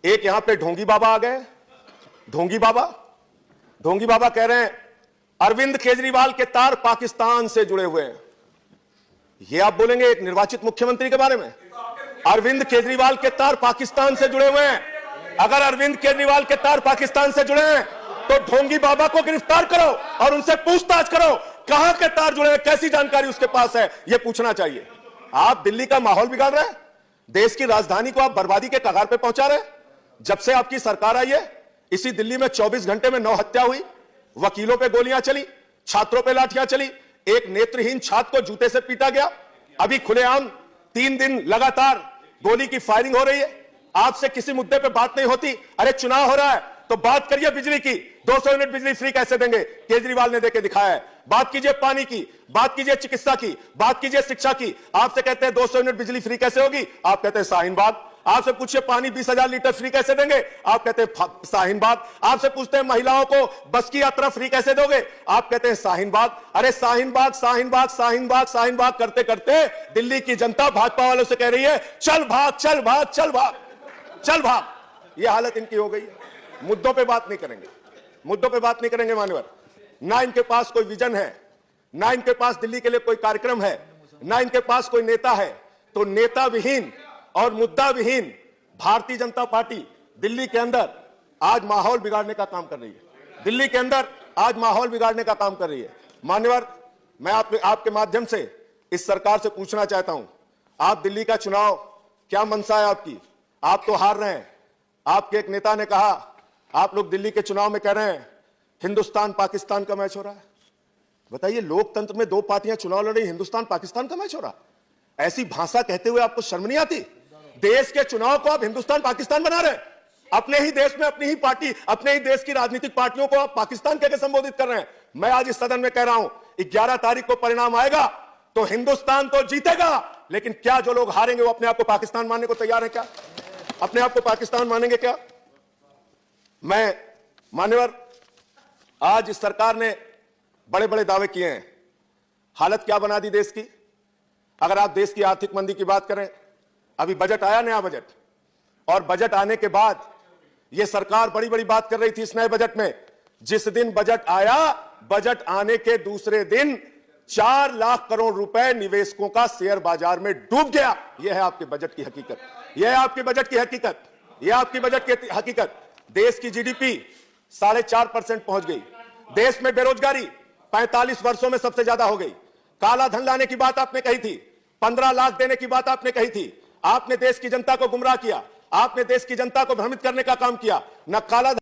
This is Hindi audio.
एक यहां पे ढोंगी बाबा आ गए। ढोंगी बाबा कह रहे हैं अरविंद केजरीवाल के तार पाकिस्तान से जुड़े हुए हैं। ये आप बोलेंगे एक निर्वाचित मुख्यमंत्री के बारे में? अरविंद केजरीवाल के तार पाकिस्तान से जुड़े हुए हैं। अगर अरविंद केजरीवाल के तार पाकिस्तान से जुड़े हैं तो ढोंगी बाबा को गिरफ्तार करो और उनसे पूछताछ करो, कहां के तार जुड़े हैं, कैसी जानकारी उसके पास है, यह पूछना चाहिए। आप दिल्ली का माहौल बिगाड़ रहे हैं, देश की राजधानी को आप बर्बादी के कगार पे पहुंचा रहे हैं। जब से आपकी सरकार आई है, इसी दिल्ली में 24 घंटे में 9 हत्या हुई, वकीलों पे गोलियां चली, छात्रों पे लाठियां चली, एक नेत्रहीन छात्र को जूते से पीटा गया। अभी खुलेआम 3 दिन लगातार गोली की फायरिंग हो रही है। आपसे किसी मुद्दे पे बात नहीं होती। अरे चुनाव हो रहा है तो बात करिए बिजली की, 200 यूनिट बिजली फ्री कैसे देंगे, केजरीवाल ने देके दिखाया है। बात कीजिए पानी की, बात कीजिए चिकित्सा की, बात कीजिए शिक्षा की। आपसे कहते हैं 200 यूनिट बिजली फ्री कैसे होगी, आप कहते हैं शाहीन बाग। आपसे पूछिए पानी 20,000 लीटर फ्री कैसे देंगे, आप कहते हैं शाहीन बाग। आपसे पूछते हैं महिलाओं को बस की यात्रा फ्री कैसे दोगे, आप कहते हैं शाहीन बाग। अरे शाहीन बाग शाहीन बाग शाहीन बाग शाहीन बाग करते करते दिल्ली की जनता भाजपा वालों से कह रही है चल भाग चल भाग चल भाग चल भाग। यह हालत इनकी हो गई है। मुद्दों पे बात नहीं करेंगे, मुद्दों पे बात नहीं करेंगे मान्यवर। ना इनके पास कोई विजन है, ना इनके पास दिल्ली के लिए कोई कार्यक्रम है, ना इनके पास कोई नेता है। तो नेता विहीन और मुद्दा विहीन भारतीय जनता पार्टी दिल्ली के अंदर आज माहौल बिगाड़ने का काम कर रही है। दिल्ली के अंदर आज माहौल बिगाड़ने का काम कर रही है। मान्यवर, मैं आपके माध्यम से इस सरकार से पूछना चाहता हूं, आप दिल्ली का चुनाव क्या मंशा है आपकी? आप तो हार रहे हैं। आपके एक नेता ने कहा आप लोग दिल्ली के चुनाव में कह रहे हैं हिंदुस्तान पाकिस्तान का मैच हो रहा है। बताइए, लोकतंत्र में 2 पार्टियां चुनाव लड़ रही, हिंदुस्तान पाकिस्तान का मैच हो रहा। ऐसी भाषा कहते हुए आपको शर्म नहीं आती? देश के चुनाव को आप हिंदुस्तान पाकिस्तान बना रहे हैं। अपने ही देश में अपनी ही पार्टी, अपने ही देश की राजनीतिक पार्टियों को आप पाकिस्तान कहकर संबोधित कर रहे हैं। मैं आज इस सदन में कह रहा हूं 11 तारीख को परिणाम आएगा तो हिंदुस्तान तो जीतेगा, लेकिन क्या जो लोग हारेंगे वो अपने आप को पाकिस्तान मानने को तैयार है? क्या अपने आप को पाकिस्तान मानेंगे क्या? मैं मान्यवर, आज इस सरकार ने बड़े बड़े दावे किए हैं। हालत क्या बना दी देश की? अगर आप देश की आर्थिक मंदी की बात करें, अभी बजट आया, नया बजट, और बजट आने के बाद यह सरकार बड़ी बड़ी बात कर रही थी इस नए बजट में। जिस दिन बजट आया, बजट आने के दूसरे दिन 4 लाख करोड़ रुपए निवेशकों का शेयर बाजार में डूब गया। यह है आपके बजट की हकीकत, यह है आपके बजट की हकीकत, यह आपकी बजट की हकीकत। देश की जीडीपी 4.5% पहुंच गई। देश में बेरोजगारी 45 वर्षों में सबसे ज्यादा हो गई। काला धन लाने की बात आपने कही थी, 15 लाख देने की बात आपने कही थी। आपने देश की जनता को गुमराह किया, आपने देश की जनता को भ्रमित करने का काम किया। न काला